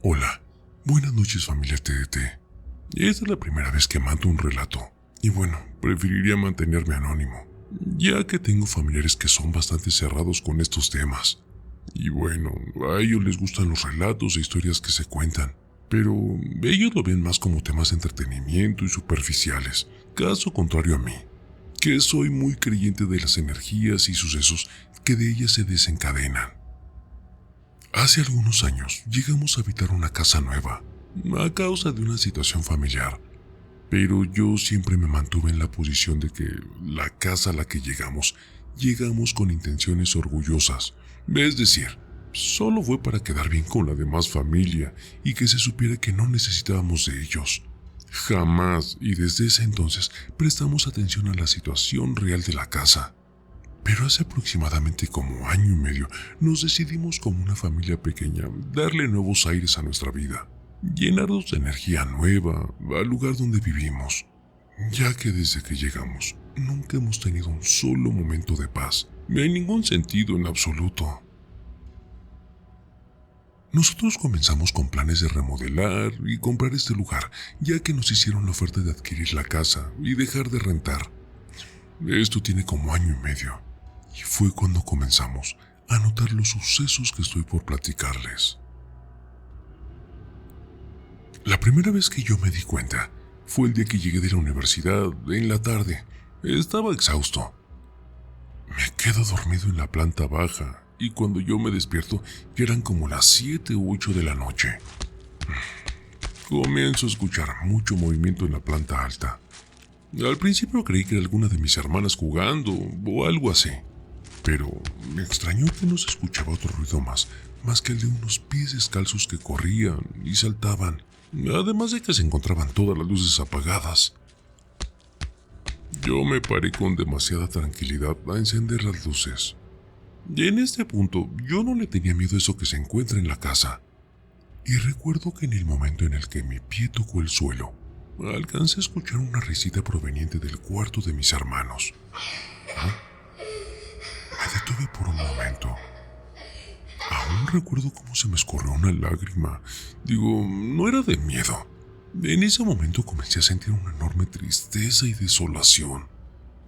Hola, buenas noches familia TDT. Esta es la primera vez que mando un relato, y bueno, preferiría mantenerme anónimo, ya que tengo familiares que son bastante cerrados con estos temas. Y bueno, a ellos les gustan los relatos e historias que se cuentan, pero ellos lo ven más como temas de entretenimiento y superficiales, caso contrario a mí, que soy muy creyente de las energías y sucesos que de ellas se desencadenan. Hace algunos años llegamos a habitar una casa nueva, a causa de una situación familiar, pero yo siempre me mantuve en la posición de que la casa a la que llegamos con intenciones orgullosas, es decir, solo fue para quedar bien con la demás familia y que se supiera que no necesitábamos de ellos. Jamás, y desde ese entonces, prestamos atención a la situación real de la casa. Pero hace aproximadamente como año y medio nos decidimos como una familia pequeña darle nuevos aires a nuestra vida, llenarnos de energía nueva al lugar donde vivimos, ya que desde que llegamos nunca hemos tenido un solo momento de paz, en ningún sentido en absoluto. Nosotros comenzamos con planes de remodelar y comprar este lugar, ya que nos hicieron la oferta de adquirir la casa y dejar de rentar. Esto tiene como año y medio. Y fue cuando comenzamos a notar los sucesos que estoy por platicarles. La primera vez que yo me di cuenta fue el día que llegué de la universidad en la tarde. Estaba exhausto. Me quedo dormido en la planta baja y cuando yo me despierto ya eran como las 7 u 8 de la noche. Comienzo a escuchar mucho movimiento en la planta alta. Al principio creí que era alguna de mis hermanas jugando o algo así. Pero me extrañó que no se escuchaba otro ruido más que el de unos pies descalzos que corrían y saltaban, además de que se encontraban todas las luces apagadas. Yo me paré con demasiada tranquilidad a encender las luces. Y en este punto yo no le tenía miedo a eso que se encuentra en la casa. Y recuerdo que en el momento en el que mi pie tocó el suelo, alcancé a escuchar una risita proveniente del cuarto de mis hermanos. Me detuve por un momento. Aún recuerdo cómo se me escorrió una lágrima. Digo, no era de miedo. En ese momento comencé a sentir una enorme tristeza y desolación.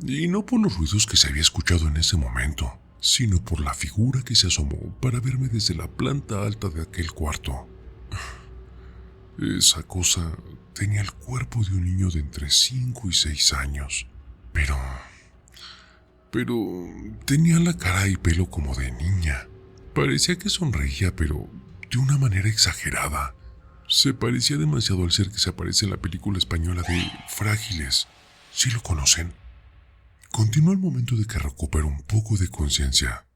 Y no por los ruidos que se había escuchado en ese momento, sino por la figura que se asomó para verme desde la planta alta de aquel cuarto. Esa cosa tenía el cuerpo de un niño de entre 5 y 6 años, pero tenía la cara y pelo como de niña. Parecía que sonreía, pero de una manera exagerada. Se parecía demasiado al ser que se aparece en la película española de Frágiles. ¿Sí lo conocen? Continuó el momento de que recupero un poco de conciencia.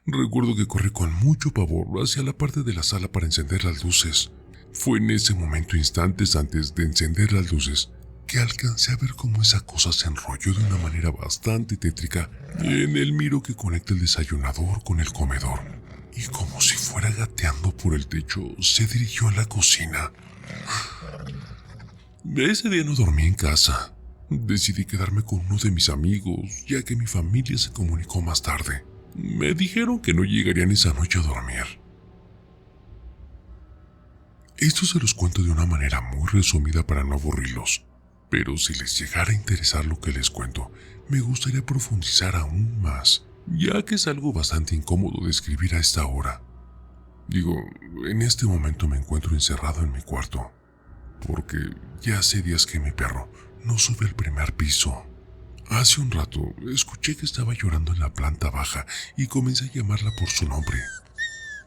Recuerdo que corrí con mucho pavor hacia la parte de la sala para encender las luces. Fue en ese momento, instantes antes de encender las luces, que alcancé a ver cómo esa cosa se enrolló de una manera bastante tétrica en el miro que conecta el desayunador con el comedor, y como si fuera gateando por el techo, se dirigió a la cocina. Ese día no dormí en casa. Decidí quedarme con uno de mis amigos, ya que mi familia se comunicó más tarde. Me dijeron que no llegarían esa noche a dormir. Esto se los cuento de una manera muy resumida para no aburrirlos. Pero si les llegara a interesar lo que les cuento, me gustaría profundizar aún más, ya que es algo bastante incómodo de escribir a esta hora. Digo, en este momento me encuentro encerrado en mi cuarto, porque ya hace días que mi perro no sube al primer piso. Hace un rato escuché que estaba llorando en la planta baja y comencé a llamarla por su nombre.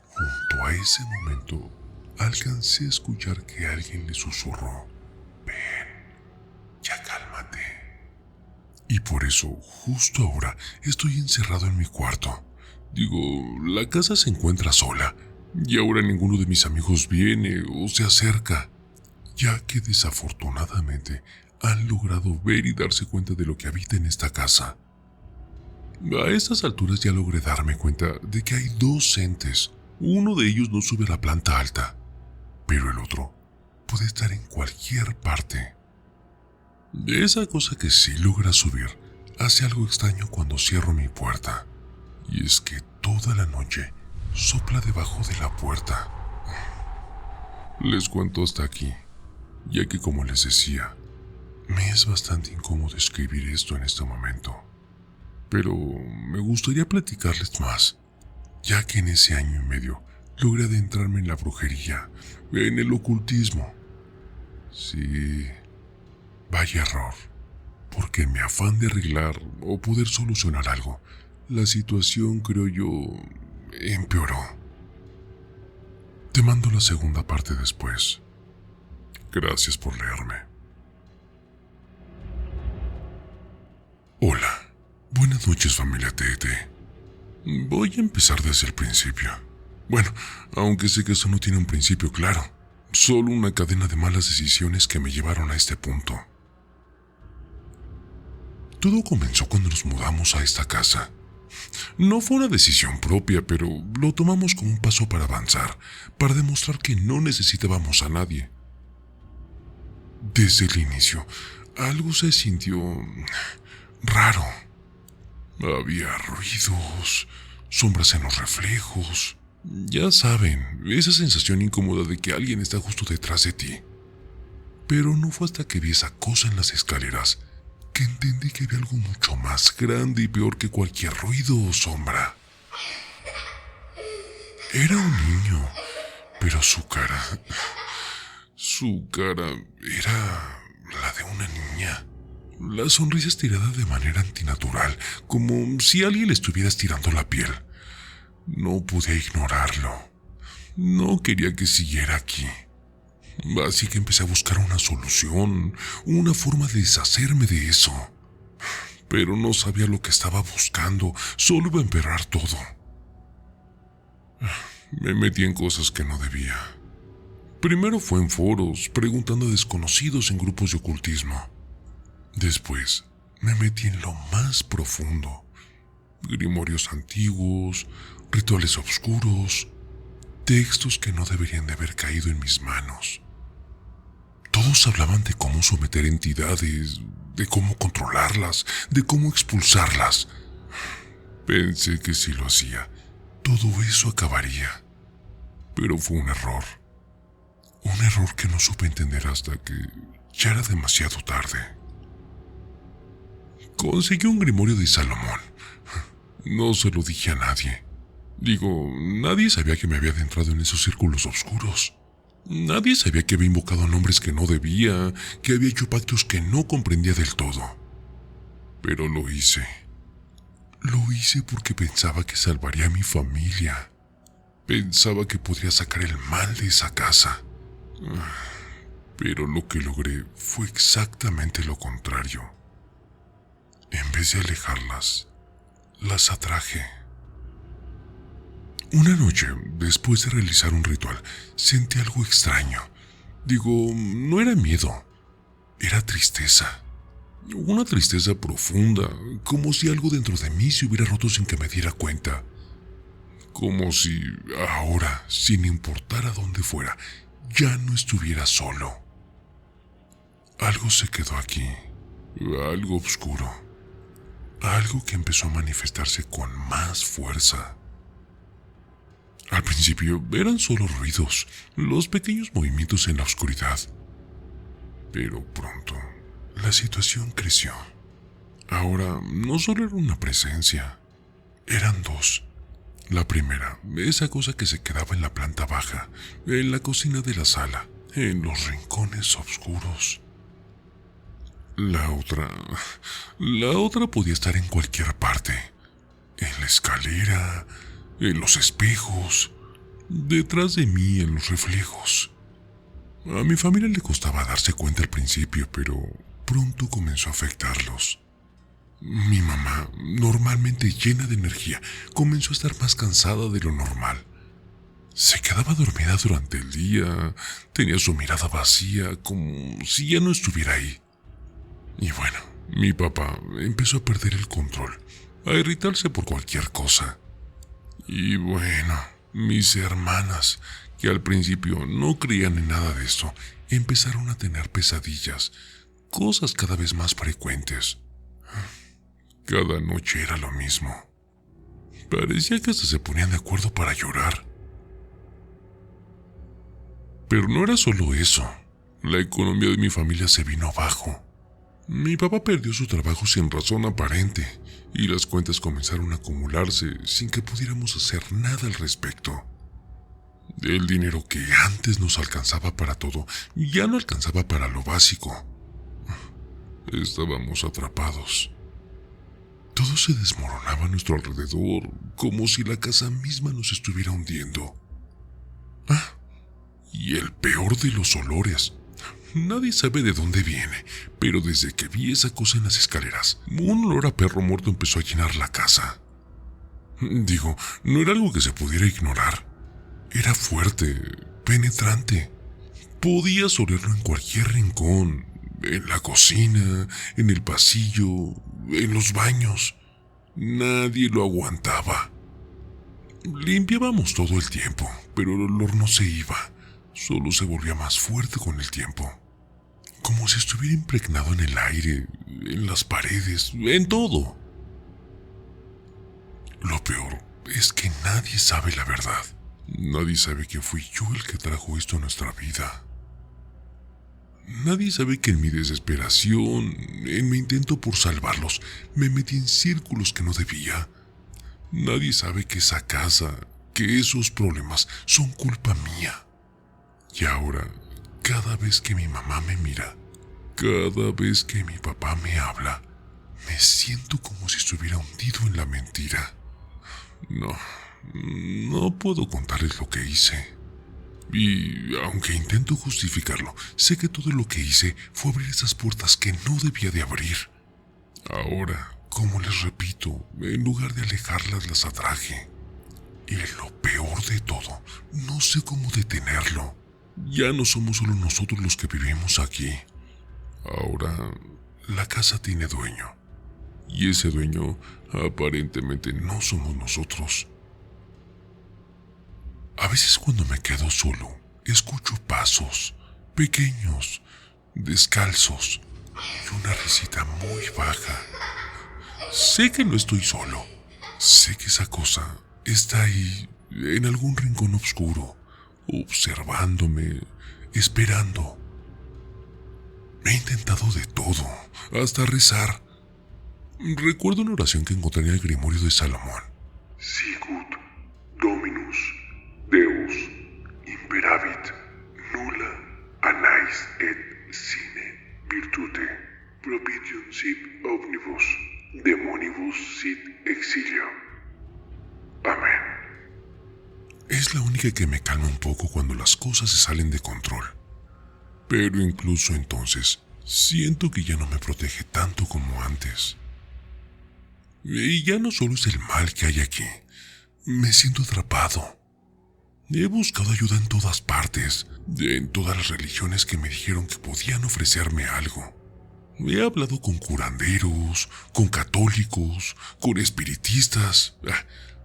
Junto a ese momento, alcancé a escuchar que alguien le susurró: "Ven, ya cálmate". Y por eso, justo ahora, estoy encerrado en mi cuarto. Digo, la casa se encuentra sola, y ahora ninguno de mis amigos viene o se acerca, ya que desafortunadamente han logrado ver y darse cuenta de lo que habita en esta casa. A estas alturas ya logré darme cuenta de que hay dos entes, Uno de ellos no sube a la planta alta, pero el otro puede estar en cualquier parte. De esa cosa que sí logra subir, hace algo extraño cuando cierro mi puerta. Y es que toda la noche sopla debajo de la puerta. Les cuento hasta aquí, ya que como les decía, me es bastante incómodo escribir esto en este momento. Pero me gustaría platicarles más, ya que en ese año y medio logré adentrarme en la brujería, en el ocultismo. Sí, vaya error, porque en mi afán de arreglar o poder solucionar algo, la situación, creo yo, empeoró. Te mando la segunda parte después. Gracias por leerme. Hola, buenas noches familia TT. Voy a empezar desde el principio. Bueno, aunque sé que eso no tiene un principio claro, solo una cadena de malas decisiones que me llevaron a este punto. Todo comenzó cuando nos mudamos a esta casa. No fue una decisión propia, pero lo tomamos como un paso para avanzar, para demostrar que no necesitábamos a nadie. Desde el inicio, algo se sintió raro. Había ruidos, sombras en los reflejos. Ya saben, esa sensación incómoda de que alguien está justo detrás de ti. Pero no fue hasta que vi esa cosa en las escaleras que entendí que había algo mucho más grande y peor que cualquier ruido o sombra. Era un niño, pero su cara era la de una niña. La sonrisa estirada de manera antinatural, como si alguien le estuviera estirando la piel. No pude ignorarlo. No quería que siguiera aquí. Así que empecé a buscar una solución, una forma de deshacerme de eso. Pero no sabía lo que estaba buscando, solo iba a empeorar todo. Me metí en cosas que no debía. Primero fue en foros, preguntando a desconocidos en grupos de ocultismo. Después me metí en lo más profundo. Grimorios antiguos, rituales oscuros, textos que no deberían de haber caído en mis manos. Todos hablaban de cómo someter entidades, de cómo controlarlas, de cómo expulsarlas. Pensé que si lo hacía, todo eso acabaría. Pero fue un error. Un error que no supe entender hasta que ya era demasiado tarde. Conseguí un grimorio de Salomón. No se lo dije a nadie. Digo, nadie sabía que me había adentrado en esos círculos oscuros. Nadie sabía que había invocado a nombres que no debía, que había hecho pactos que no comprendía del todo. Pero lo hice. Lo hice porque pensaba que salvaría a mi familia. Pensaba que podría sacar el mal de esa casa. Pero lo que logré fue exactamente lo contrario. En vez de alejarlas, las atraje. Una noche, después de realizar un ritual, sentí algo extraño. Digo, no era miedo, era tristeza. Una tristeza profunda, como si algo dentro de mí se hubiera roto sin que me diera cuenta. Como si ahora, sin importar a dónde fuera, ya no estuviera solo. Algo se quedó aquí, algo oscuro, algo que empezó a manifestarse con más fuerza. Al principio eran solo ruidos, los pequeños movimientos en la oscuridad. Pero pronto, la situación creció. Ahora no solo era una presencia, eran dos. La primera, esa cosa que se quedaba en la planta baja, en la cocina de la sala, en los rincones oscuros. La otra podía estar en cualquier parte, en la escalera, en los espejos, detrás de mí en los reflejos. A mi familia le costaba darse cuenta al principio, pero pronto comenzó a afectarlos. Mi mamá, normalmente llena de energía, comenzó a estar más cansada de lo normal. Se quedaba dormida durante el día, tenía su mirada vacía, como si ya no estuviera ahí. Y bueno, mi papá empezó a perder el control, a irritarse por cualquier cosa. Y bueno, Mis hermanas, que al principio no creían en nada de esto, empezaron a tener pesadillas, cosas cada vez más frecuentes. Cada noche era lo mismo. Parecía que hasta se ponían de acuerdo para llorar. Pero no era solo eso. La economía de mi familia se vino abajo. Mi papá perdió su trabajo sin razón aparente y las cuentas comenzaron a acumularse sin que pudiéramos hacer nada al respecto. El dinero que antes nos alcanzaba para todo ya no alcanzaba para lo básico. Estábamos atrapados. Todo se desmoronaba a nuestro alrededor, como si la casa misma nos estuviera hundiendo. Y el peor de los olores. Nadie sabe de dónde viene, pero desde que vi esa cosa en las escaleras, un olor a perro muerto empezó a llenar la casa. Digo, no era algo que se pudiera ignorar. Era fuerte, penetrante. Podías olerlo en cualquier rincón, en la cocina, en el pasillo, en los baños. Nadie lo aguantaba. Limpiábamos todo el tiempo, pero el olor no se iba. Solo se volvía más fuerte con el tiempo. Como si estuviera impregnado en el aire, en las paredes, en todo. Lo peor es que nadie sabe la verdad. Nadie sabe que fui yo el que trajo esto a nuestra vida. Nadie sabe que en mi desesperación, en mi intento por salvarlos, me metí en círculos que no debía. Nadie sabe que esa casa, que esos problemas son culpa mía. Y ahora, cada vez que mi mamá me mira, cada vez que mi papá me habla, me siento como si estuviera hundido en la mentira. No puedo contarles lo que hice. Y aunque intento justificarlo, sé que todo lo que hice fue abrir esas puertas que no debía de abrir. Ahora, como les repito, en lugar de alejarlas, las atraje. Y lo peor de todo, no sé cómo detenerlo. Ya no somos solo nosotros los que vivimos aquí. Ahora, la casa tiene dueño. Y ese dueño aparentemente no somos nosotros. A veces cuando me quedo solo, escucho pasos, pequeños, descalzos, y una risita muy baja. Sé que no estoy solo. Sé que esa cosa está ahí, en algún rincón oscuro, observándome, esperando. He intentado de todo, hasta rezar. Recuerdo una oración que encontré en el Grimorio de Salomón. Sicut Dominus Deus imperavit nulla anais et sine virtute propitium sit omnibus demonibus sit exilio. Amén. Es la única que me calma un poco cuando las cosas se salen de control. Pero incluso entonces, siento que ya no me protege tanto como antes. Y ya no solo es el mal que hay aquí. Me siento atrapado. He buscado ayuda en todas partes, en todas las religiones que me dijeron que podían ofrecerme algo. He hablado con curanderos, con católicos, con espiritistas,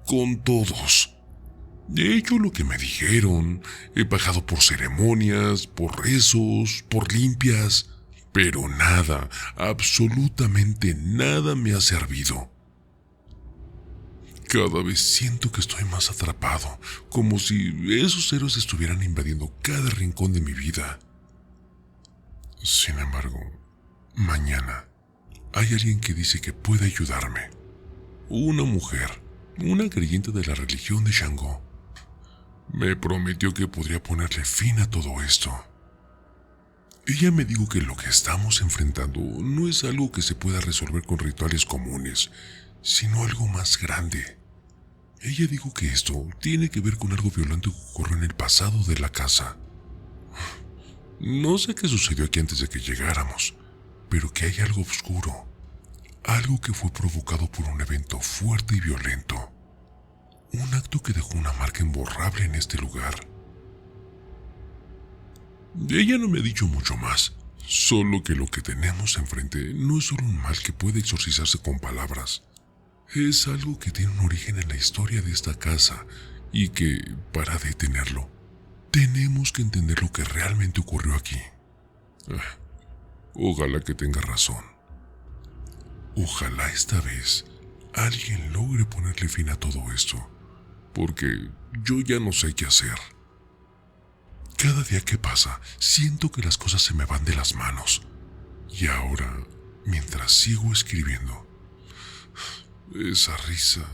con todos. He hecho lo que me dijeron, he pagado por ceremonias, por rezos, por limpias, pero nada, absolutamente nada me ha servido. Cada vez siento que estoy más atrapado, como si esos héroes estuvieran invadiendo cada rincón de mi vida. Sin embargo, mañana hay alguien que dice que puede ayudarme. Una mujer, una creyente de la religión de Shango. Me prometió que podría ponerle fin a todo esto. Ella me dijo que lo que estamos enfrentando no es algo que se pueda resolver con rituales comunes, sino algo más grande. Ella dijo que esto tiene que ver con algo violento que ocurrió en el pasado de la casa. No sé qué sucedió aquí antes de que llegáramos, pero que hay algo oscuro, algo que fue provocado por un evento fuerte y violento. Un acto que dejó una marca imborrable en este lugar. Ella no me ha dicho mucho más, solo que lo que tenemos enfrente no es solo un mal que puede exorcizarse con palabras. Es algo que tiene un origen en la historia de esta casa y que, para detenerlo, tenemos que entender lo que realmente ocurrió aquí. Ojalá que tenga razón. Ojalá esta vez alguien logre ponerle fin a todo esto, porque yo ya no sé qué hacer. Cada día que pasa, siento que las cosas se me van de las manos. Y ahora, mientras sigo escribiendo, esa risa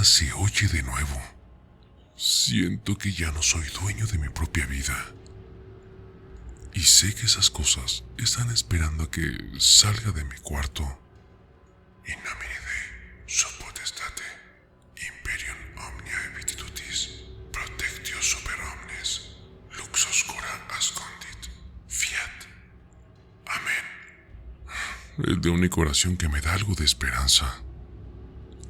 se oye de nuevo. Siento que ya no soy dueño de mi propia vida. Y sé que esas cosas están esperando a que salga de mi cuarto. In nomine Dei, sub potestate, imperium omnia evititutis, protectio super omnes, lux oscura ascondit, fiat. Amén. Es la única oración que me da algo de esperanza.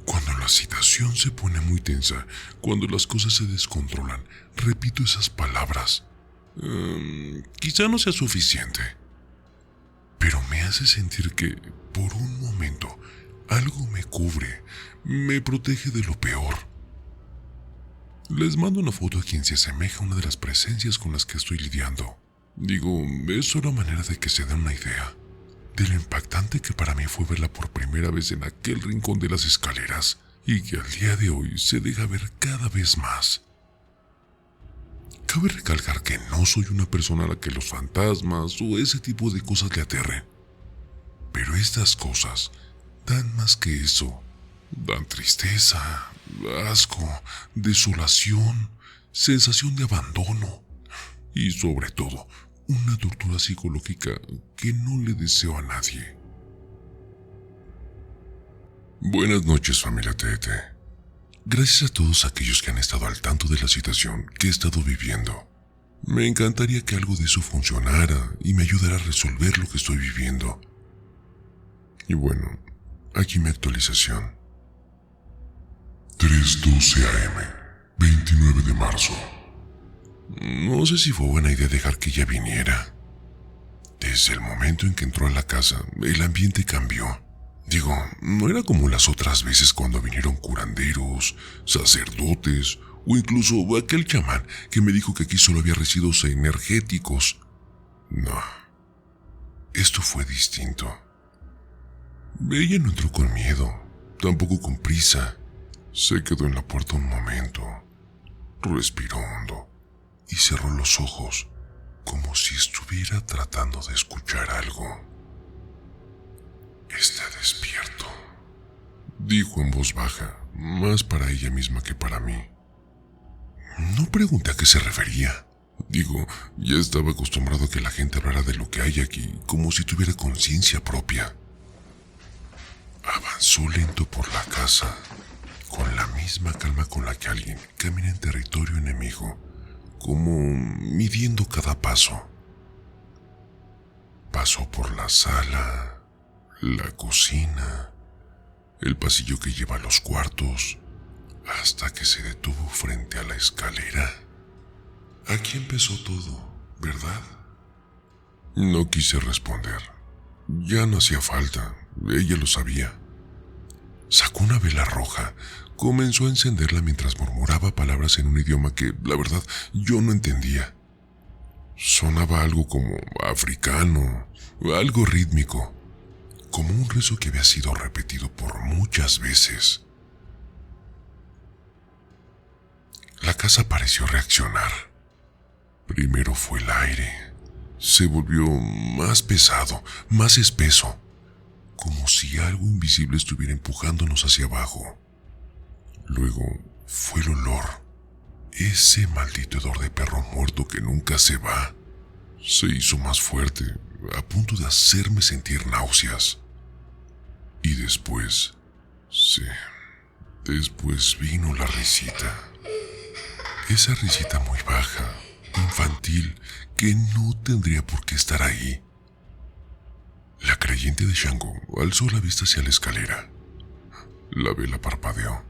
Cuando la situación se pone muy tensa, cuando las cosas se descontrolan, repito esas palabras. Quizá no sea suficiente, pero me hace sentir que, por un momento, algo me cubre, me protege de lo peor. Les mando una foto a quien se asemeja a una de las presencias con las que estoy lidiando. Digo, es solo manera de que se den una idea de lo impactante que para mí fue verla por primera vez en aquel rincón de las escaleras y que al día de hoy se deja ver cada vez más. Cabe recalcar que no soy una persona a la que los fantasmas o ese tipo de cosas le aterren. Pero estas cosas dan más que eso. Dan tristeza, asco, desolación, sensación de abandono y sobre todo una tortura psicológica que no le deseo a nadie. Buenas noches, familia TT. Gracias a todos aquellos que han estado al tanto de la situación que he estado viviendo. Me encantaría que algo de eso funcionara y me ayudara a resolver lo que estoy viviendo. Y bueno, aquí mi actualización. 3:12 AM, 29 de marzo. No sé si fue buena idea dejar que ella viniera. Desde el momento en que entró a la casa, el ambiente cambió. Digo, no era como las otras veces cuando vinieron curanderos, sacerdotes o incluso aquel chamán que me dijo que aquí solo había residuos energéticos. No, esto fue distinto. Ella no entró con miedo, tampoco con prisa. Se quedó en la puerta un momento, respiró hondo y cerró los ojos como si estuviera tratando de escuchar algo. «Está despierto», dijo en voz baja, más para ella misma que para mí. No pregunté a qué se refería. Digo, ya estaba acostumbrado a que la gente hablara de lo que hay aquí, como si tuviera conciencia propia. Avanzó lento por la casa, con la misma calma con la que alguien camina en territorio enemigo, como midiendo cada paso. Pasó por la sala, la cocina, el pasillo que lleva a los cuartos, hasta que se detuvo frente a la escalera. Aquí empezó todo, ¿verdad? No quise responder. Ya no hacía falta, ella lo sabía. Sacó una vela roja, comenzó a encenderla mientras murmuraba palabras en un idioma que, la verdad, yo no entendía. Sonaba algo como africano, algo rítmico, como un rezo que había sido repetido por muchas veces. La casa pareció reaccionar. Primero fue el aire. Se volvió más pesado, más espeso, como si algo invisible estuviera empujándonos hacia abajo. Luego fue el olor, ese maldito hedor de perro muerto que nunca se va. Se hizo más fuerte, a punto de hacerme sentir náuseas. Y después vino la risita. Esa risita muy baja, infantil, que no tendría por qué estar ahí. La creyente de Shango alzó la vista hacia la escalera. La vela parpadeó.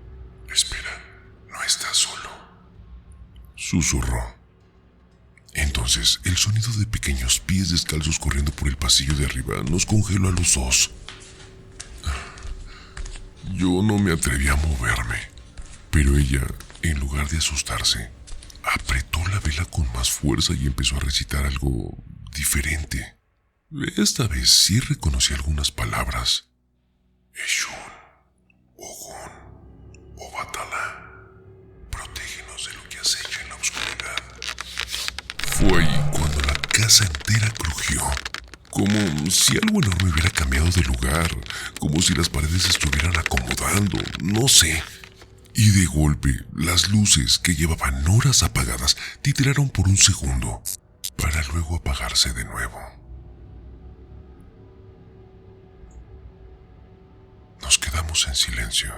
«Espera, no estás solo», susurró. Entonces, el sonido de pequeños pies descalzos corriendo por el pasillo de arriba nos congeló a los dos. Yo no me atreví a moverme, Pero ella, en lugar de asustarse, apretó la vela con más fuerza y empezó a recitar algo diferente. Esta vez sí reconocí algunas palabras. Eshun, Ogun, Obatala, protégenos de lo que acecha en la oscuridad. Fue ahí cuando la casa entera crujió, como si algo enorme hubiera cambiado de lugar, como si las paredes se estuvieran acomodando, no sé. Y de golpe, las luces que llevaban horas apagadas titilaron por un segundo, para luego apagarse de nuevo. Nos quedamos en silencio.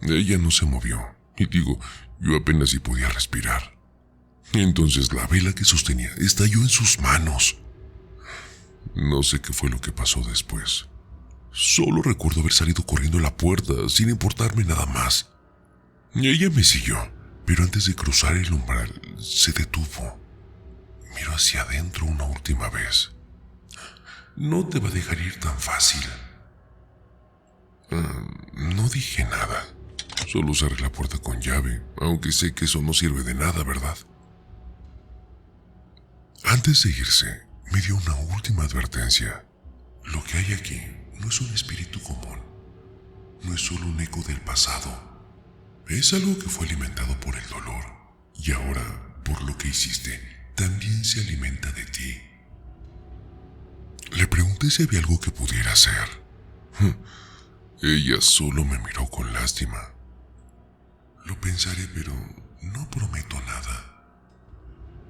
Ella no se movió, y digo, yo apenas si podía respirar. Entonces la vela que sostenía estalló en sus manos. No sé qué fue lo que pasó después. Solo recuerdo haber salido corriendo a la puerta sin importarme nada más. Ella me siguió, pero antes de cruzar el umbral se detuvo. Miró hacia adentro una última vez. No te va a dejar ir tan fácil. No dije nada. Solo cerré la puerta con llave, aunque sé que eso no sirve de nada, ¿verdad? Antes de irse, me dio una última advertencia. Lo que hay aquí no es un espíritu común. No es solo un eco del pasado. Es algo que fue alimentado por el dolor. Y ahora, por lo que hiciste, también se alimenta de ti. Le pregunté si había algo que pudiera hacer. Ella solo me miró con lástima. Lo pensaré, pero no prometo nada.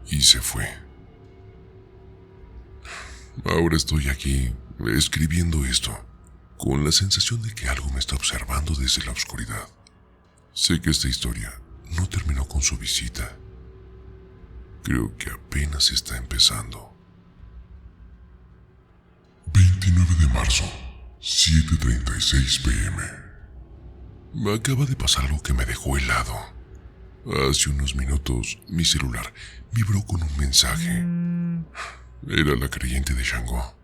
Y se fue. Ahora estoy aquí, escribiendo esto, con la sensación de que algo me está observando desde la oscuridad. Sé que esta historia no terminó con su visita. Creo que apenas está empezando. 29 de marzo, 7:36 p.m. Acaba de pasar algo que me dejó helado. Hace unos minutos, mi celular vibró con un mensaje. Era la creyente de Shango.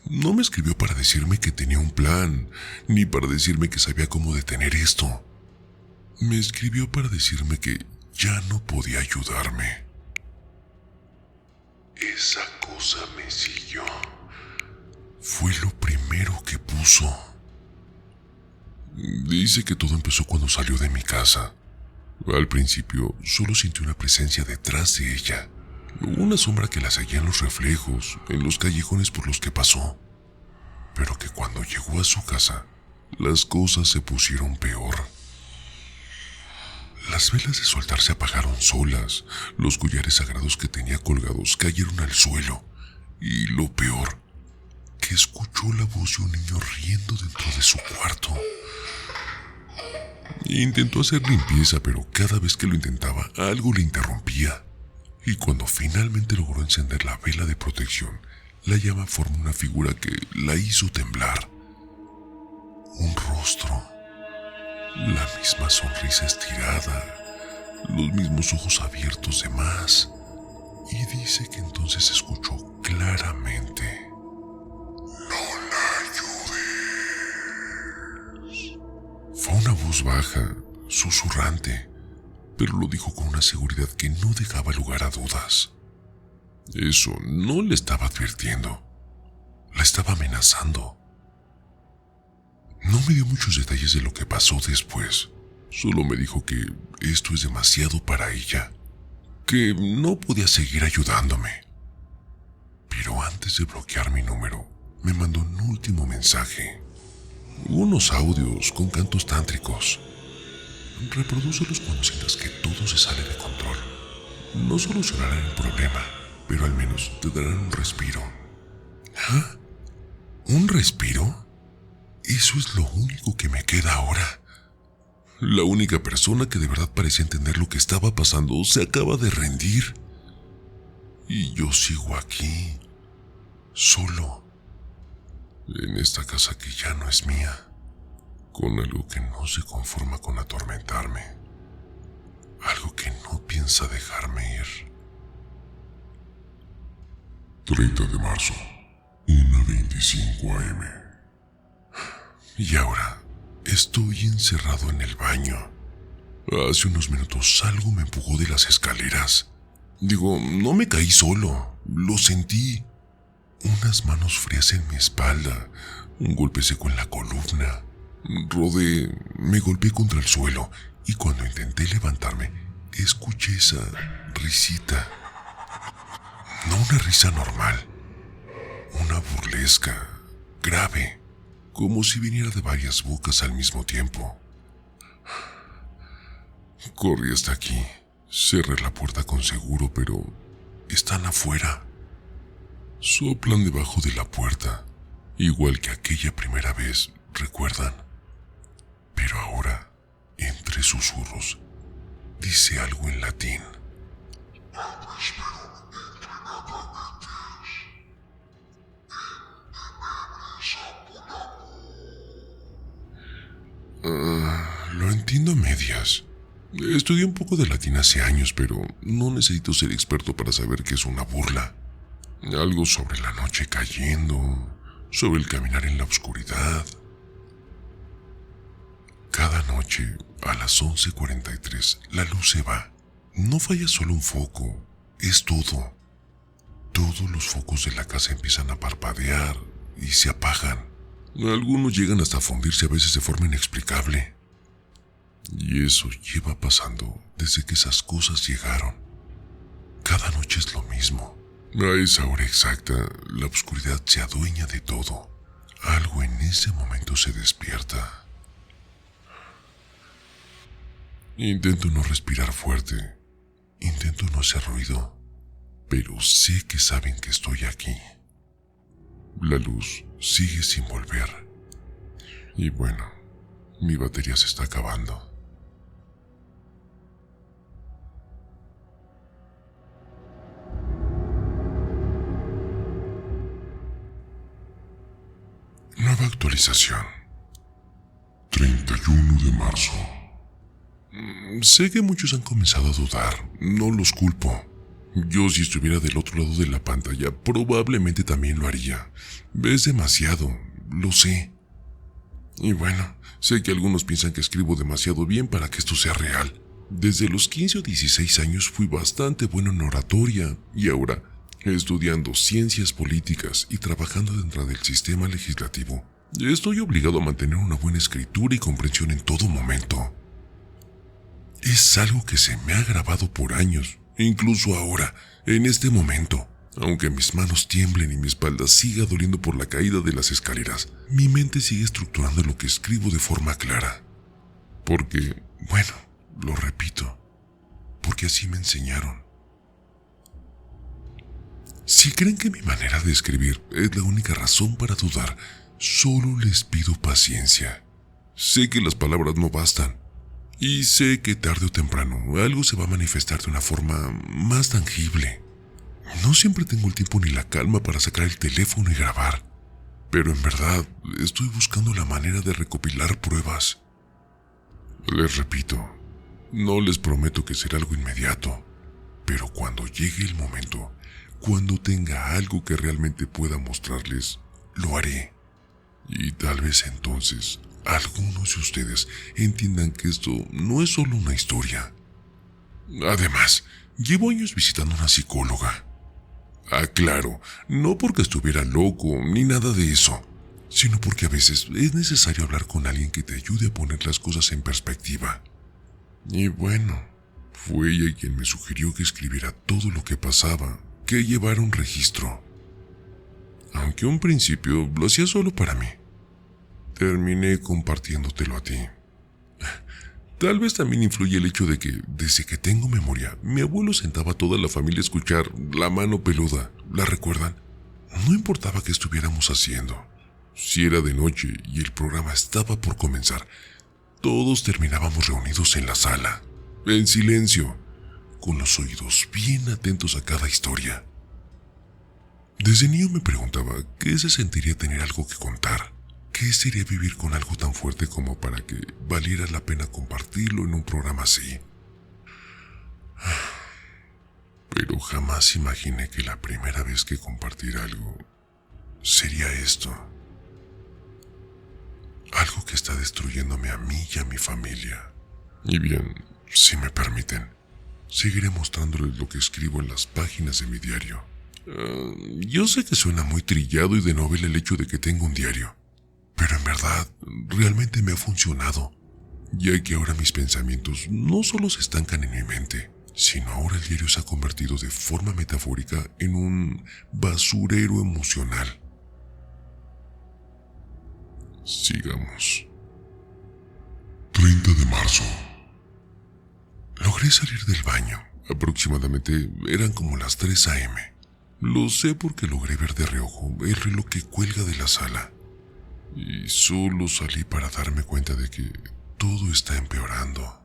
No me escribió para decirme que tenía un plan, ni para decirme que sabía cómo detener esto. Me escribió para decirme que ya no podía ayudarme. Esa cosa me siguió. Fue lo primero que puso. Dice que todo empezó cuando salió de mi casa. Al principio solo sintió una presencia detrás de ella. Una sombra que la seguía en los reflejos, en los callejones por los que pasó. Pero que cuando llegó a su casa, las cosas se pusieron peor. Las velas de su altar se apagaron solas, los collares sagrados que tenía colgados cayeron al suelo, y lo peor, que escuchó la voz de un niño riendo dentro de su cuarto. Intentó hacer limpieza, pero cada vez que lo intentaba, algo le interrumpía. Y cuando finalmente logró encender la vela de protección, la llama formó una figura que la hizo temblar. Un rostro, la misma sonrisa estirada, los mismos ojos abiertos de más. Y dice que entonces escuchó claramente: "No la ayudes". Fue una voz baja, susurrante, pero lo dijo con una seguridad que no dejaba lugar a dudas. Eso no le estaba advirtiendo, la estaba amenazando. No me dio muchos detalles de lo que pasó después, solo me dijo que esto es demasiado para ella, que no podía seguir ayudándome. Pero antes de bloquear mi número, me mandó un último mensaje. Unos audios con cantos tántricos. Reprodúcelos cuando sientas que todo se sale de control. No solucionarán el problema, pero al menos te darán un respiro. ¿Ah? ¿Un respiro? Eso es lo único que me queda ahora. La única persona que de verdad parecía entender lo que estaba pasando se acaba de rendir. Y yo sigo aquí, solo, en esta casa que ya no es mía, con algo que no se conforma con atormentarme, algo que no piensa dejarme ir. 30 de marzo, 1:25 a.m. Y ahora, Estoy encerrado en el baño. Hace unos minutos algo me empujó de las escaleras. Digo, no me caí solo, lo sentí. Unas manos frías en mi espalda, un golpe seco en la columna. Rodé, me golpeé contra el suelo y cuando intenté levantarme, escuché esa risita. No una risa normal, una burlesca, grave, como si viniera de varias bocas al mismo tiempo. Corrí hasta aquí, cerré la puerta con seguro, pero están afuera. Soplan debajo de la puerta, igual que aquella primera vez, ¿recuerdan? Pero ahora, entre susurros, dice algo en latín. Lo entiendo a medias. Estudié un poco de latín hace años, pero no necesito ser experto para saber que es una burla. Algo sobre la noche cayendo, sobre el caminar en la oscuridad. Cada noche, a las 11:43, la luz se va. No falla solo un foco, es todo. Todos los focos de la casa empiezan a parpadear y se apagan. Algunos llegan hasta fundirse a veces de forma inexplicable. Y eso lleva pasando desde que esas cosas llegaron. Cada noche es lo mismo. A esa hora exacta, la oscuridad se adueña de todo. Algo en ese momento se despierta. Intento no respirar fuerte. Intento no hacer ruido. Pero sé que saben que estoy aquí. La luz sigue sin volver. Y bueno, mi batería se está acabando. Nueva actualización. 31 de marzo. Sé que muchos han comenzado a dudar, no los culpo. Yo si estuviera del otro lado de la pantalla, probablemente también lo haría. Ves demasiado, lo sé. Y bueno, sé que algunos piensan que escribo demasiado bien para que esto sea real. Desde los 15 o 16 años fui bastante bueno en oratoria y ahora, estudiando ciencias políticas y trabajando dentro del sistema legislativo, estoy obligado a mantener una buena escritura y comprensión en todo momento. Es algo que se me ha grabado por años, incluso ahora, en este momento. Aunque mis manos tiemblen y mi espalda siga doliendo por la caída de las escaleras, mi mente sigue estructurando lo que escribo de forma clara. Porque, bueno, lo repito, porque así me enseñaron. Si creen que mi manera de escribir es la única razón para dudar, solo les pido paciencia. Sé que las palabras no bastan, y sé que tarde o temprano algo se va a manifestar de una forma más tangible. No siempre tengo el tiempo ni la calma para sacar el teléfono y grabar, pero en verdad estoy buscando la manera de recopilar pruebas. Les repito, no les prometo que será algo inmediato, pero cuando llegue el momento, cuando tenga algo que realmente pueda mostrarles, lo haré. Y tal vez entonces algunos de ustedes entiendan que esto no es solo una historia. Además, llevo años visitando a una psicóloga. Claro, no porque estuviera loco ni nada de eso, sino porque a veces es necesario hablar con alguien que te ayude a poner las cosas en perspectiva. Y bueno, fue ella quien me sugirió que escribiera todo lo que pasaba, que llevara un registro. Aunque un principio lo hacía solo para mí, terminé compartiéndotelo a ti. Tal vez también influye el hecho de que, desde que tengo memoria, mi abuelo sentaba a toda la familia a escuchar La Mano Peluda. ¿La recuerdan? No importaba qué estuviéramos haciendo. Si era de noche y el programa estaba por comenzar, todos terminábamos reunidos en la sala, en silencio, con los oídos bien atentos a cada historia. Desde niño me preguntaba qué se sentiría tener algo que contar. ¿Qué sería vivir con algo tan fuerte como para que valiera la pena compartirlo en un programa así? Pero jamás imaginé que la primera vez que compartiera algo sería esto. Algo que está destruyéndome a mí y a mi familia. Y bien, si me permiten, seguiré mostrándoles lo que escribo en las páginas de mi diario. Yo sé que suena muy trillado y de novela el hecho de que tengo un diario, pero en verdad, realmente me ha funcionado, ya que ahora mis pensamientos no solo se estancan en mi mente, sino ahora el diario se ha convertido de forma metafórica en un basurero emocional. Sigamos. 30 de marzo. Logré salir del baño. Aproximadamente eran como las 3 a.m. Lo sé porque logré ver de reojo el reloj que cuelga de la sala. Y solo salí para darme cuenta de que todo está empeorando.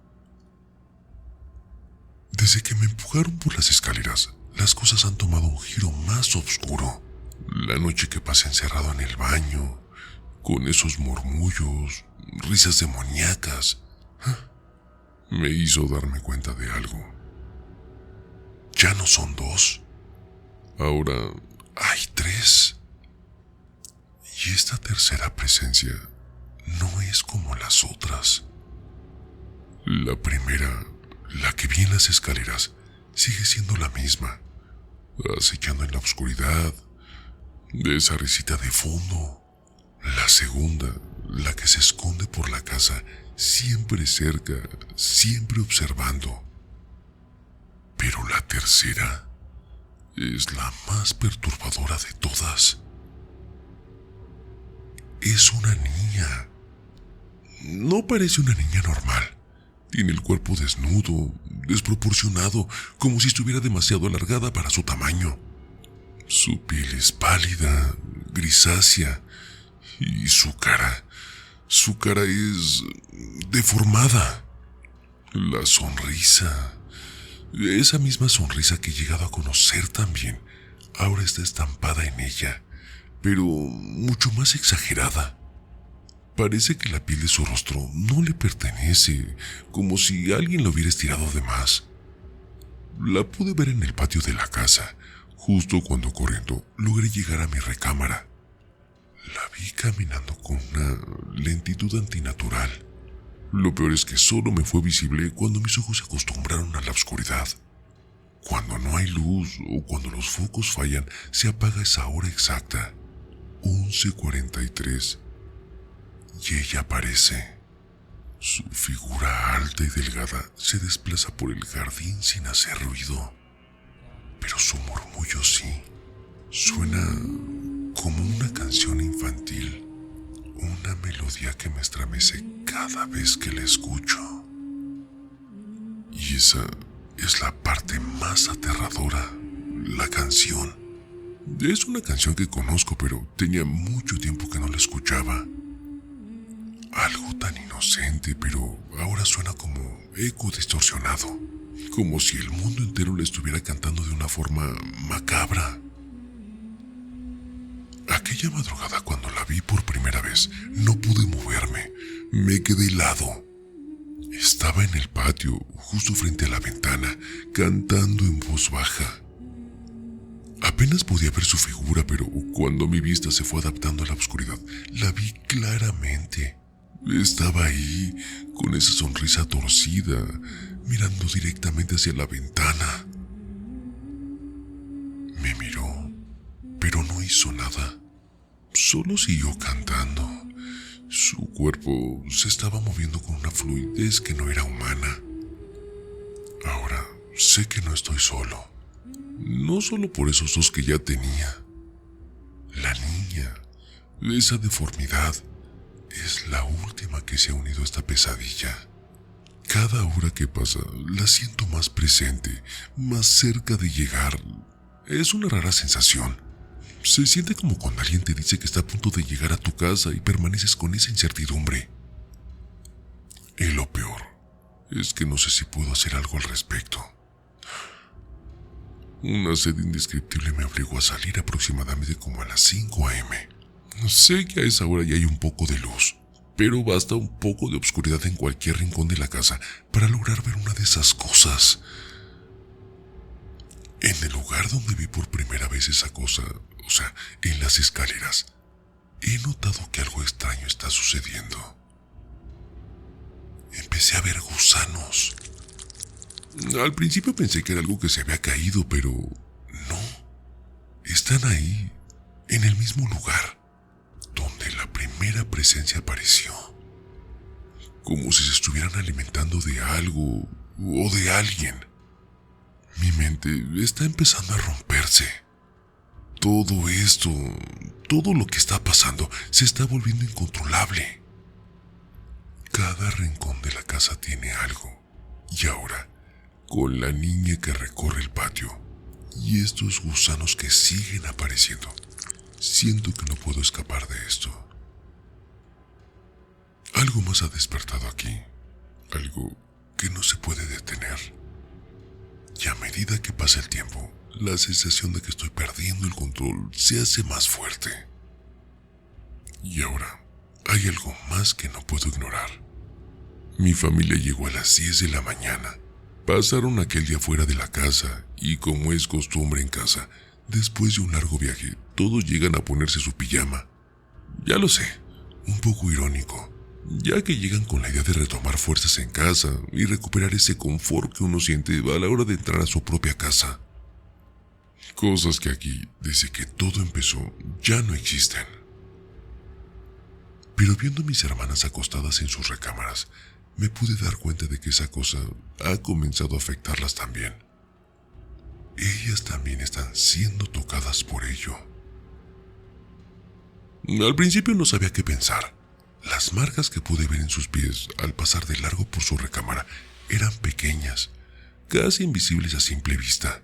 Desde que me empujaron por las escaleras, las cosas han tomado un giro más oscuro. La noche que pasé encerrado en el baño, con esos murmullos, risas demoníacas, me hizo darme cuenta de algo. Ya no son 2, ahora hay 3. Y esta tercera presencia no es como las otras. La primera, la que vi en las escaleras, sigue siendo la misma, acechando en la oscuridad, de esa risita de fondo. La segunda, la que se esconde por la casa, siempre cerca, siempre observando. Pero la tercera es la más perturbadora de todas. Es una niña. No parece una niña normal. Tiene el cuerpo desnudo, desproporcionado, como si estuviera demasiado alargada para su tamaño. Su piel es pálida, grisácea, y su cara es deformada. La sonrisa, esa misma sonrisa que he llegado a conocer también, ahora está estampada en ella, pero mucho más exagerada. Parece que la piel de su rostro no le pertenece, como si alguien lo hubiera estirado de más. La pude ver en el patio de la casa, justo cuando corriendo logré llegar a mi recámara. La vi caminando con una lentitud antinatural. Lo peor es que solo me fue visible cuando mis ojos se acostumbraron a la oscuridad. Cuando no hay luz o cuando los focos fallan, se apaga esa hora exacta, 11:43. Y ella aparece. Su figura alta y delgada se desplaza por el jardín sin hacer ruido. Pero su murmullo sí. Suena como una canción infantil. Una melodía que me estremece cada vez que la escucho. Y esa es la parte más aterradora. La canción. Es una canción que conozco, pero tenía mucho tiempo que no la escuchaba. Algo tan inocente, pero ahora suena como eco distorsionado, como si el mundo entero le estuviera cantando de una forma macabra. Aquella madrugada, cuando la vi por primera vez, no pude moverme, me quedé helado. Estaba en el patio, justo frente a la ventana, cantando en voz baja. Apenas podía ver su figura, pero cuando mi vista se fue adaptando a la oscuridad, la vi claramente. Estaba ahí, con esa sonrisa torcida, mirando directamente hacia la ventana. Me miró, pero no hizo nada. Solo siguió cantando. Su cuerpo se estaba moviendo con una fluidez que no era humana. Ahora sé que no estoy solo. No solo por esos 2 que ya tenía. La niña, esa deformidad, es la última que se ha unido a esta pesadilla. Cada hora que pasa la siento más presente, más cerca de llegar. Es una rara sensación. Se siente como cuando alguien te dice que está a punto de llegar a tu casa y permaneces con esa incertidumbre. Y lo peor es que no sé si puedo hacer algo al respecto. Una sed indescriptible me obligó a salir aproximadamente como a las 5 a.m. Sé que a esa hora ya hay un poco de luz, pero basta un poco de oscuridad en cualquier rincón de la casa para lograr ver una de esas cosas. En el lugar donde vi por primera vez esa cosa, en las escaleras, he notado que algo extraño está sucediendo. empecé a ver gusanos. Al principio pensé que era algo que se había caído, pero no. Están ahí, en el mismo lugar donde la primera presencia apareció. Como si se estuvieran alimentando de algo o de alguien. Mi mente está empezando a romperse. Todo esto, todo lo que está pasando, se está volviendo incontrolable. Cada rincón de la casa tiene algo. Y ahora, con la niña que recorre el patio y estos gusanos que siguen apareciendo, siento que no puedo escapar de esto. Algo más ha despertado aquí, algo que no se puede detener. Y a medida que pasa el tiempo, la sensación de que estoy perdiendo el control se hace más fuerte. Y ahora, hay algo más que no puedo ignorar. Mi familia llegó a las 10 de la mañana. Pasaron aquel día fuera de la casa y, como es costumbre en casa, después de un largo viaje, todos llegan a ponerse su pijama. Ya lo sé, un poco irónico, ya que llegan con la idea de retomar fuerzas en casa y recuperar ese confort que uno siente a la hora de entrar a su propia casa. Cosas que aquí, desde que todo empezó, ya no existen. Pero viendo a mis hermanas acostadas en sus recámaras, me pude dar cuenta de que esa cosa ha comenzado a afectarlas también. Ellas también están siendo tocadas por ello. Al principio no sabía qué pensar. Las marcas que pude ver en sus pies al pasar de largo por su recámara eran pequeñas, casi invisibles a simple vista.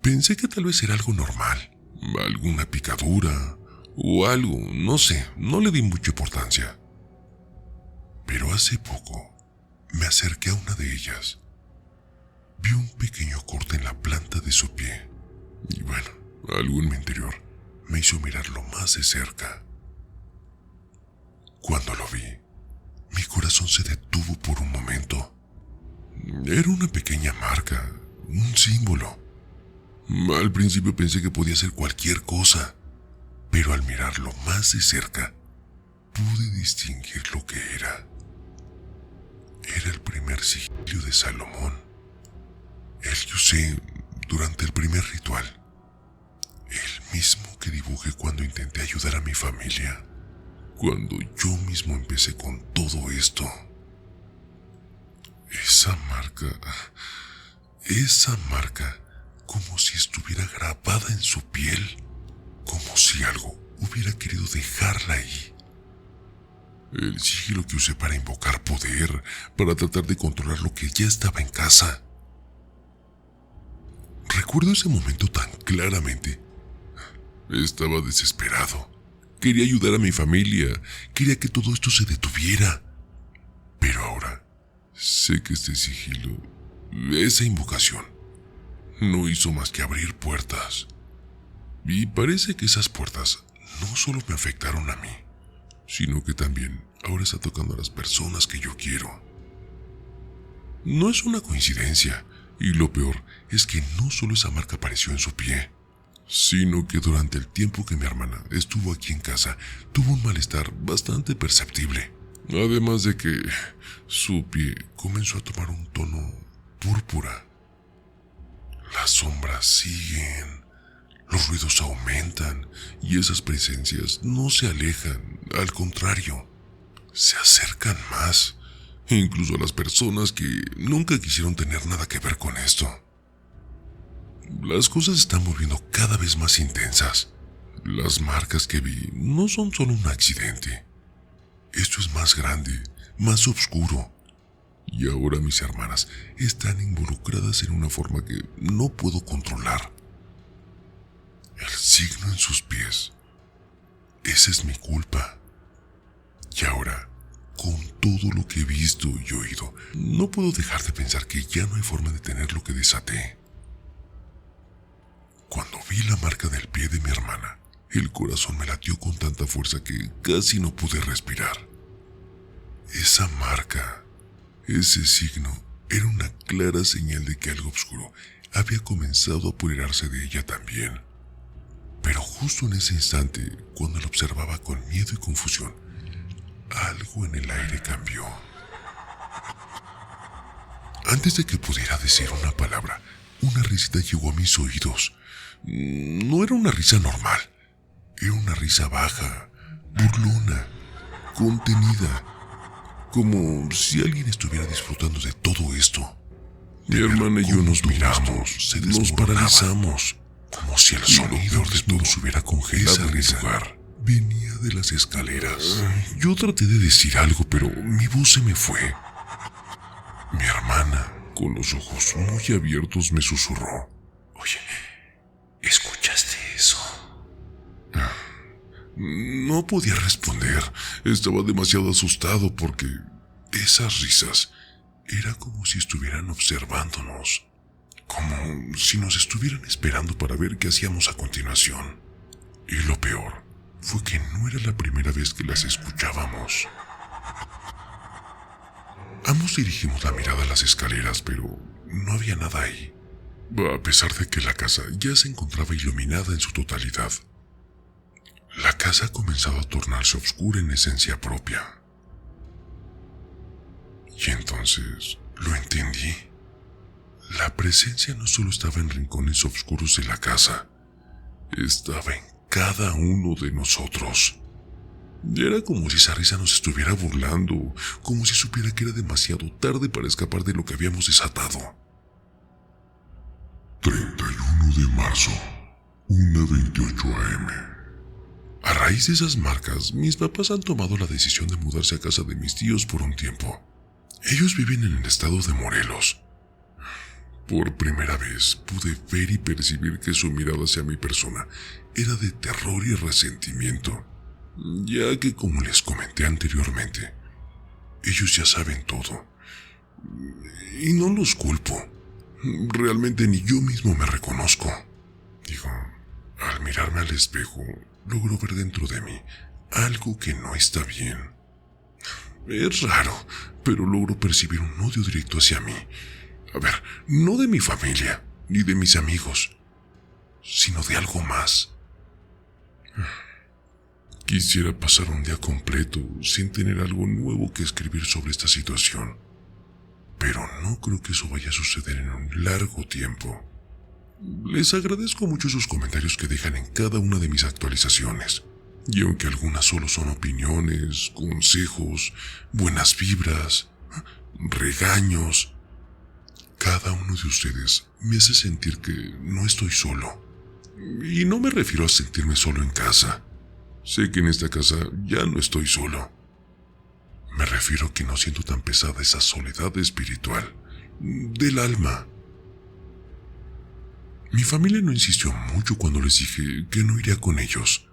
Pensé que tal vez era algo normal, alguna picadura o algo, no sé, no le di mucha importancia. Pero hace poco me acerqué a una de ellas. Vi un pequeño corte en la planta de su pie y bueno, algo en mi interior me hizo mirarlo más de cerca. Cuando lo vi, mi corazón se detuvo por un momento. Era una pequeña marca, un símbolo. Al principio pensé que podía ser cualquier cosa, pero al mirarlo más de cerca, pude distinguir lo que era. Era el primer sigilio de Salomón, el que usé durante el primer ritual, el mismo que dibujé cuando intenté ayudar a mi familia, cuando yo mismo empecé con todo esto. Esa marca, como si estuviera grabada en su piel, como si algo hubiera querido dejarla ahí. El sigilo que usé para invocar poder, para tratar de controlar lo que ya estaba en casa. Recuerdo ese momento tan claramente. Estaba desesperado. Quería ayudar a mi familia. Quería que todo esto se detuviera. Pero ahora sé que este sigilo, esa invocación, no hizo más que abrir puertas. Y parece que esas puertas no solo me afectaron a mí, sino que también ahora está tocando a las personas que yo quiero. No es una coincidencia, y lo peor es que no solo esa marca apareció en su pie, sino que durante el tiempo que mi hermana estuvo aquí en casa, tuvo un malestar bastante perceptible. Además de que su pie comenzó a tomar un tono púrpura. Las sombras siguen, los ruidos aumentan y esas presencias no se alejan, al contrario, se acercan más, incluso a las personas que nunca quisieron tener nada que ver con esto. Las cosas se están volviendo cada vez más intensas. Las marcas que vi no son solo un accidente. Esto es más grande, más oscuro. Y ahora mis hermanas están involucradas en una forma que no puedo controlar. El signo en sus pies. Esa es mi culpa. Y ahora, con todo lo que he visto y oído, no puedo dejar de pensar que ya no hay forma de tener lo que desaté. Cuando vi la marca del pie de mi hermana, el corazón me latió con tanta fuerza que casi no pude respirar. Esa marca, ese signo, era una clara señal de que algo oscuro había comenzado a apoderarse de ella también. Pero justo en ese instante, cuando la observaba con miedo y confusión, algo en el aire cambió. Antes de que pudiera decir una palabra, una risita llegó a mis oídos. No era una risa normal. Era una risa baja, burlona, contenida, como si alguien estuviera disfrutando de todo esto. Mi hermana y yo nos miramos, nos paralizamos, como si el sonido de todo se hubiera congelado en el lugar. Venía de las escaleras. Yo traté de decir algo, pero mi voz se me fue. Mi hermana, con los ojos muy abiertos, me susurró: Oye, ¿escuchaste eso? No podía responder. Estaba demasiado asustado porque esas risas era como si estuvieran observándonos, como si nos estuvieran esperando para ver qué hacíamos a continuación. Y lo peor fue que no era la primera vez que las escuchábamos. Ambos dirigimos la mirada a las escaleras, pero no había nada ahí, a pesar de que la casa ya se encontraba iluminada en su totalidad. La casa ha comenzado a tornarse oscura en esencia propia. Y entonces lo entendí. La presencia no solo estaba en rincones oscuros de la casa, estaba en cada uno de nosotros. Y era como si esa risa nos estuviera burlando, como si supiera que era demasiado tarde para escapar de lo que habíamos desatado. 31 de marzo, 1:28 AM. A raíz de esas marcas, mis papás han tomado la decisión de mudarse a casa de mis tíos por un tiempo. Ellos viven en el estado de Morelos. Por primera vez pude ver y percibir que su mirada hacia mi persona era de terror y resentimiento, ya que, como les comenté anteriormente, ellos ya saben todo. Y no los culpo. Realmente ni yo mismo me reconozco. Digo, al mirarme al espejo, logro ver dentro de mí algo que no está bien. Es raro, pero logro percibir un odio directo hacia mí. A ver, no de mi familia, ni de mis amigos, sino de algo más. Quisiera pasar un día completo sin tener algo nuevo que escribir sobre esta situación, pero no creo que eso vaya a suceder en un largo tiempo. Les agradezco mucho sus comentarios que dejan en cada una de mis actualizaciones, y aunque algunas solo son opiniones, consejos, buenas vibras, regaños, cada uno de ustedes me hace sentir que no estoy solo. Y no me refiero a sentirme solo en casa. Sé que en esta casa ya no estoy solo. Me refiero a que no siento tan pesada esa soledad espiritual, del alma. Mi familia no insistió mucho cuando les dije que no iría con ellos.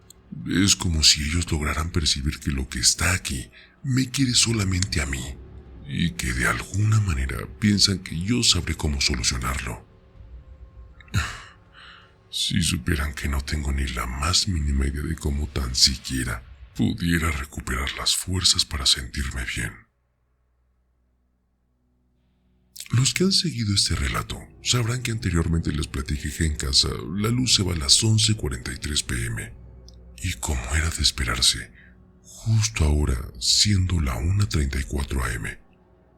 Es como si ellos lograran percibir que lo que está aquí me quiere solamente a mí, y que de alguna manera piensan que yo sabré cómo solucionarlo. Si supieran que no tengo ni la más mínima idea de cómo tan siquiera pudiera recuperar las fuerzas para sentirme bien. Los que han seguido este relato sabrán que anteriormente les platiqué que en casa la luz se va a las 11:43 p.m. Y como era de esperarse, justo ahora, siendo la 1:34 a.m.,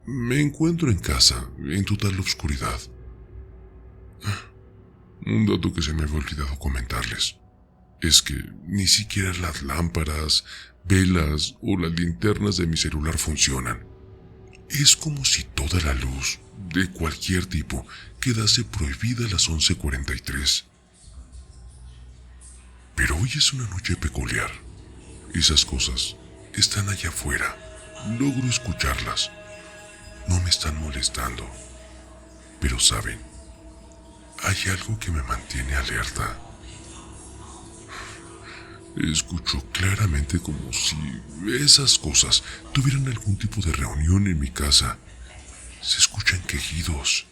me encuentro en casa, en total oscuridad. Un dato que se me había olvidado comentarles es que ni siquiera las lámparas, velas o las linternas de mi celular funcionan. Es como si toda la luz, de cualquier tipo, quedase prohibida a las 11:43. Pero hoy es una noche peculiar. Esas cosas están allá afuera. Logro escucharlas. No me están molestando. Pero saben, hay algo que me mantiene alerta. Escucho claramente como si esas cosas tuvieran algún tipo de reunión en mi casa. Se escuchan quejidos.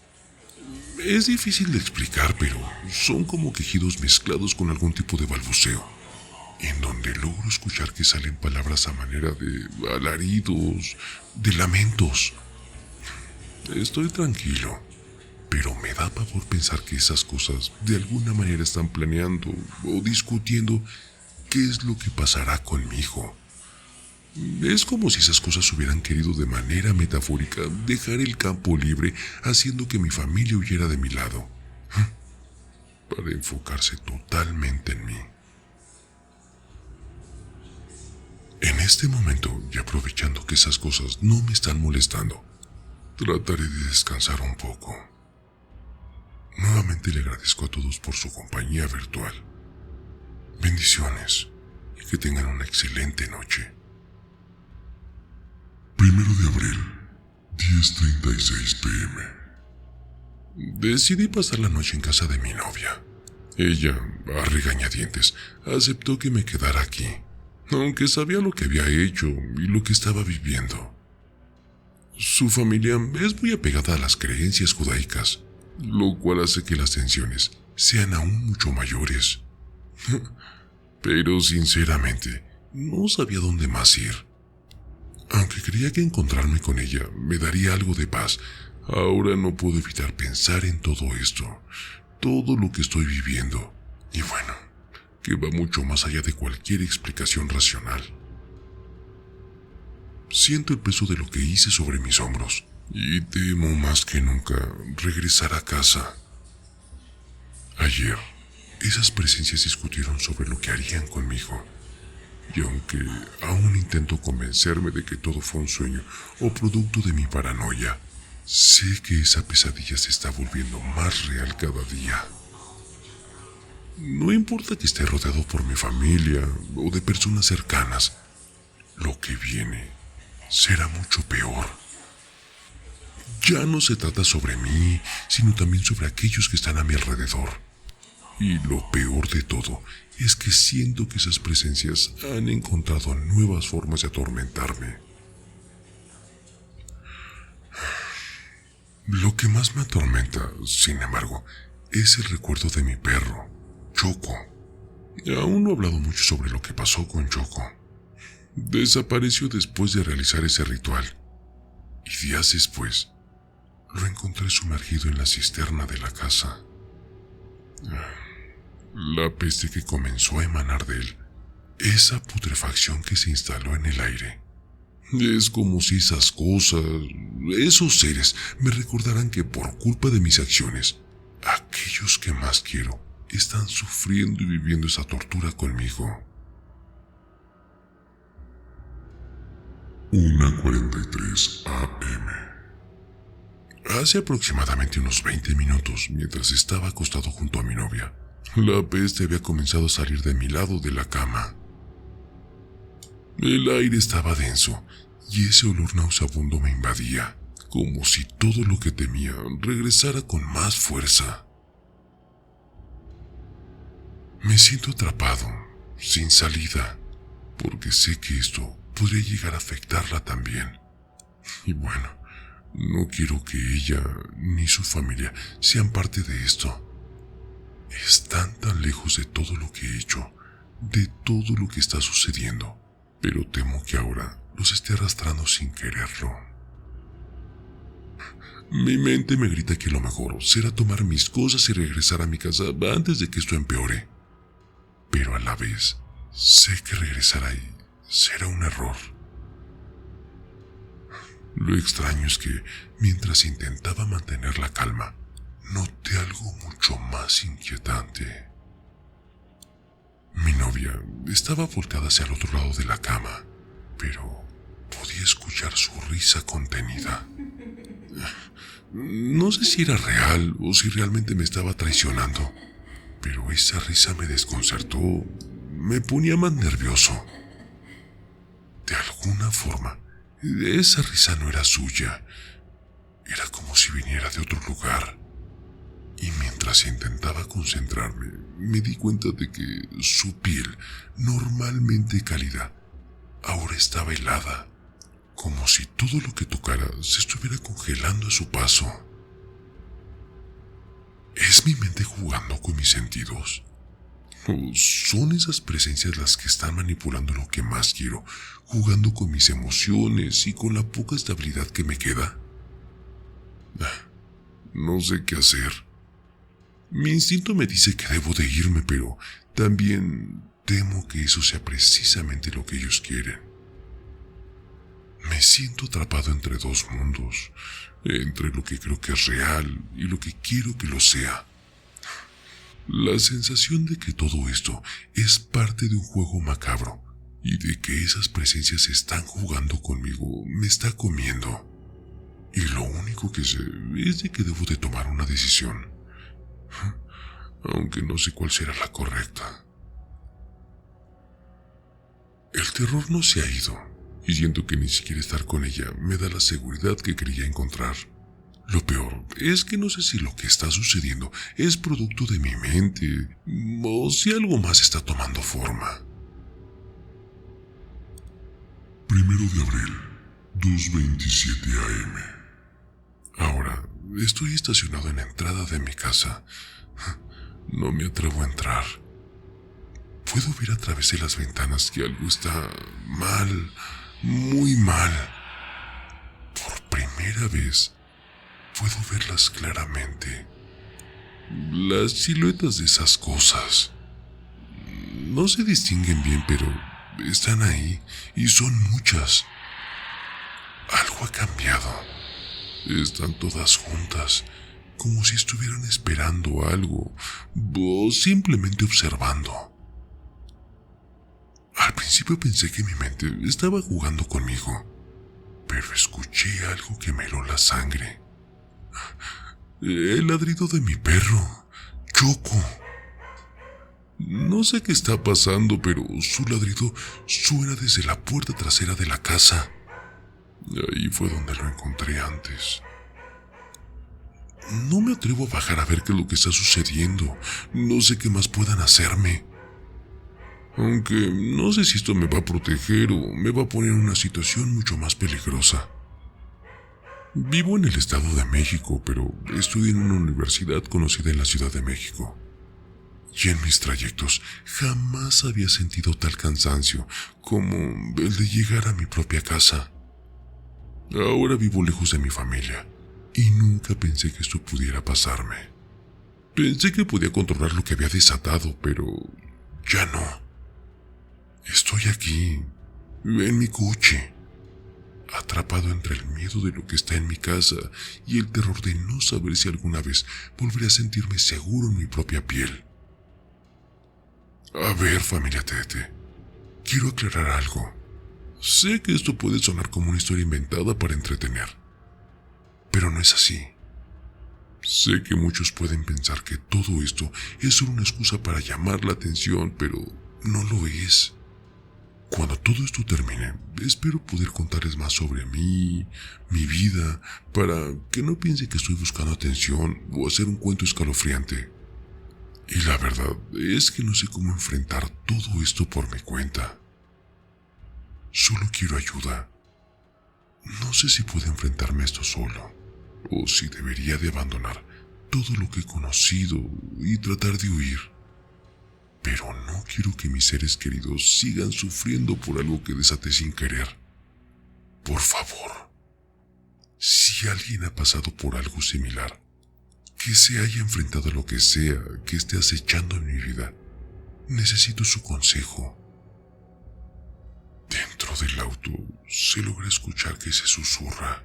Es difícil de explicar, pero son como quejidos mezclados con algún tipo de balbuceo, en donde logro escuchar que salen palabras a manera de alaridos, de lamentos. Estoy tranquilo, pero me da pavor pensar que esas cosas de alguna manera están planeando o discutiendo qué es lo que pasará con mi hijo. Es como si esas cosas hubieran querido de manera metafórica dejar el campo libre, haciendo que mi familia huyera de mi lado, para enfocarse totalmente en mí. En este momento, y aprovechando que esas cosas no me están molestando, trataré de descansar un poco. Nuevamente le agradezco a todos por su compañía virtual. Bendiciones y que tengan una excelente noche. 1 de abril, 10:36 p.m. Decidí pasar la noche en casa de mi novia. Ella, a regañadientes, aceptó que me quedara aquí, aunque sabía lo que había hecho y lo que estaba viviendo. Su familia es muy apegada a las creencias judaicas, lo cual hace que las tensiones sean aún mucho mayores. Pero sinceramente, no sabía dónde más ir. Aunque creía que encontrarme con ella me daría algo de paz, ahora no puedo evitar pensar en todo esto, todo lo que estoy viviendo, y bueno, que va mucho más allá de cualquier explicación racional. Siento el peso de lo que hice sobre mis hombros, y temo más que nunca regresar a casa. Ayer, esas presencias discutieron sobre lo que harían conmigo. Y aunque aún intento convencerme de que todo fue un sueño o producto de mi paranoia, sé que esa pesadilla se está volviendo más real cada día. No importa que esté rodeado por mi familia o de personas cercanas, lo que viene será mucho peor. Ya no se trata sobre mí, sino también sobre aquellos que están a mi alrededor. Y lo peor de todo es que siento que esas presencias han encontrado nuevas formas de atormentarme. Lo que más me atormenta, sin embargo, es el recuerdo de mi perro, Choco. Aún no he hablado mucho sobre lo que pasó con Choco. Desapareció después de realizar ese ritual, y días después lo encontré sumergido en la cisterna de la casa. La peste que comenzó a emanar de él, esa putrefacción que se instaló en el aire. Es como si esas cosas, esos seres, me recordaran que por culpa de mis acciones, aquellos que más quiero están sufriendo y viviendo esa tortura conmigo. 1:43 a.m. Hace aproximadamente unos 20 minutos, mientras estaba acostado junto a mi novia, la peste había comenzado a salir de mi lado de la cama. El aire estaba denso y ese olor nauseabundo me invadía, como si todo lo que temía regresara con más fuerza. Me siento atrapado, sin salida, porque sé que esto podría llegar a afectarla también. Y bueno, no quiero que ella ni su familia sean parte de esto. Están tan lejos de todo lo que he hecho, de todo lo que está sucediendo, pero temo que ahora los esté arrastrando sin quererlo. Mi mente me grita que lo mejor será tomar mis cosas y regresar a mi casa antes de que esto empeore. Pero a la vez, sé que regresar ahí será un error. Lo extraño es que, mientras intentaba mantener la calma, noté algo mucho más inquietante. Mi novia estaba volteada hacia el otro lado de la cama, pero podía escuchar su risa contenida. No sé si era real o si realmente me estaba traicionando, pero esa risa me desconcertó, me ponía más nervioso. De alguna forma, esa risa no era suya, era como si viniera de otro lugar. Y mientras intentaba concentrarme, me di cuenta de que su piel, normalmente cálida, ahora estaba helada, como si todo lo que tocara se estuviera congelando a su paso. ¿Es mi mente jugando con mis sentidos? ¿O son esas presencias las que están manipulando lo que más quiero, jugando con mis emociones y con la poca estabilidad que me queda? No sé qué hacer. Mi instinto me dice que debo de irme, pero también temo que eso sea precisamente lo que ellos quieren. Me siento atrapado entre dos mundos, entre lo que creo que es real y lo que quiero que lo sea. La sensación de que todo esto es parte de un juego macabro y de que esas presencias están jugando conmigo me está comiendo. Y lo único que sé es de que debo de tomar una decisión, aunque no sé cuál será la correcta. El terror no se ha ido, y siento que ni siquiera estar con ella me da la seguridad que quería encontrar. Lo peor es que no sé si lo que está sucediendo es producto de mi mente o si algo más está tomando forma. 1 de abril, 2:27 AM. Ahora, estoy estacionado en la entrada de mi casa. No me atrevo a entrar. Puedo ver a través de las ventanas que algo está mal, muy mal. Por primera vez, puedo verlas claramente. Las siluetas de esas cosas. No se distinguen bien, pero están ahí y son muchas. Algo ha cambiado. Están todas juntas, como si estuvieran esperando algo o simplemente observando. Al principio pensé que mi mente estaba jugando conmigo, pero escuché algo que me heló la sangre. El ladrido de mi perro, Choco. No sé qué está pasando, pero su ladrido suena desde la puerta trasera de la casa. Ahí fue donde lo encontré antes. No me atrevo a bajar a ver qué es lo que está sucediendo. No sé qué más puedan hacerme. Aunque no sé si esto me va a proteger o me va a poner en una situación mucho más peligrosa. Vivo en el Estado de México, pero estudio en una universidad conocida en la Ciudad de México. Y en mis trayectos jamás había sentido tal cansancio como el de llegar a mi propia casa. Ahora vivo lejos de mi familia y nunca pensé que esto pudiera pasarme. Pensé que podía controlar lo que había desatado, pero ya no. Estoy aquí, en mi coche, atrapado entre el miedo de lo que está en mi casa y el terror de no saber si alguna vez volveré a sentirme seguro en mi propia piel. A ver, familia Tete, quiero aclarar algo. Sé que esto puede sonar como una historia inventada para entretener, pero no es así. Sé que muchos pueden pensar que todo esto es solo una excusa para llamar la atención, pero no lo es. Cuando todo esto termine, espero poder contarles más sobre mí, mi vida, para que no piensen que estoy buscando atención o hacer un cuento escalofriante. Y la verdad es que no sé cómo enfrentar todo esto por mi cuenta. Solo quiero ayuda. No sé si puedo enfrentarme a esto solo, o si debería de abandonar todo lo que he conocido y tratar de huir. Pero no quiero que mis seres queridos sigan sufriendo por algo que desaté sin querer. Por favor, si alguien ha pasado por algo similar, que se haya enfrentado a lo que sea que esté acechando en mi vida, necesito su consejo. Dentro del auto se logra escuchar que se susurra: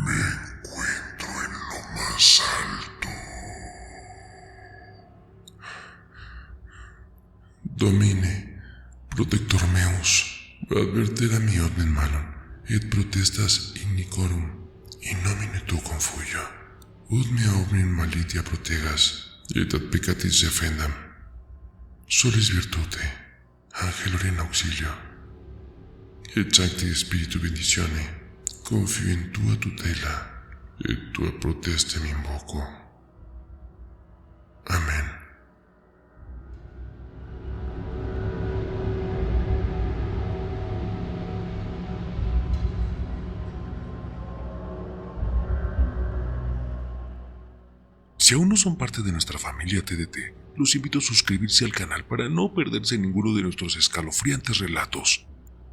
me encuentro en lo más alto. Domine, protector meus, advertera mi omnem malum, et protestas ignicorum, in nomine tu confuyo. Ut mea omnem malitia protegas, et ad peccatis defendam. Solis virtute, angelor in auxilio, et sancti spiritu benditione, confío en tua tutela, et tua protestem invoco. Amén. Si aún no son parte de nuestra familia TDT, los invito a suscribirse al canal para no perderse ninguno de nuestros escalofriantes relatos.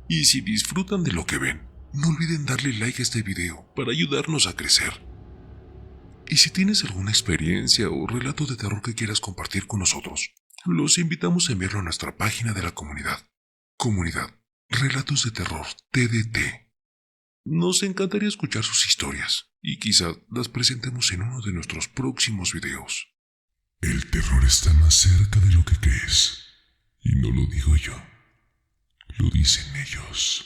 Y si disfrutan de lo que ven, no olviden darle like a este video para ayudarnos a crecer. Y si tienes alguna experiencia o relato de terror que quieras compartir con nosotros, los invitamos a enviarlo a nuestra página de la comunidad. Comunidad Relatos de Terror TDT. Nos encantaría escuchar sus historias y quizá las presentemos en uno de nuestros próximos videos. El terror está más cerca de lo que crees. Y no lo digo yo, lo dicen ellos.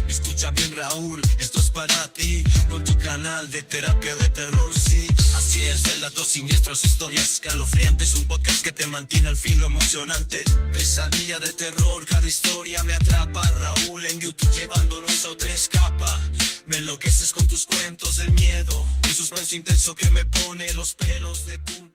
Escucha bien, Raúl, esto es para ti, con tu canal de terapia de terror, sí. Así es, relatos siniestros, historias escalofriantes, un podcast que te mantiene al filo emocionante. Pesadilla de terror, cada historia me atrapa. Raúl en YouTube llevándonos a otra escapa. Me enloqueces con tus cuentos del miedo, un suspenso intenso que me pone los pelos de punta.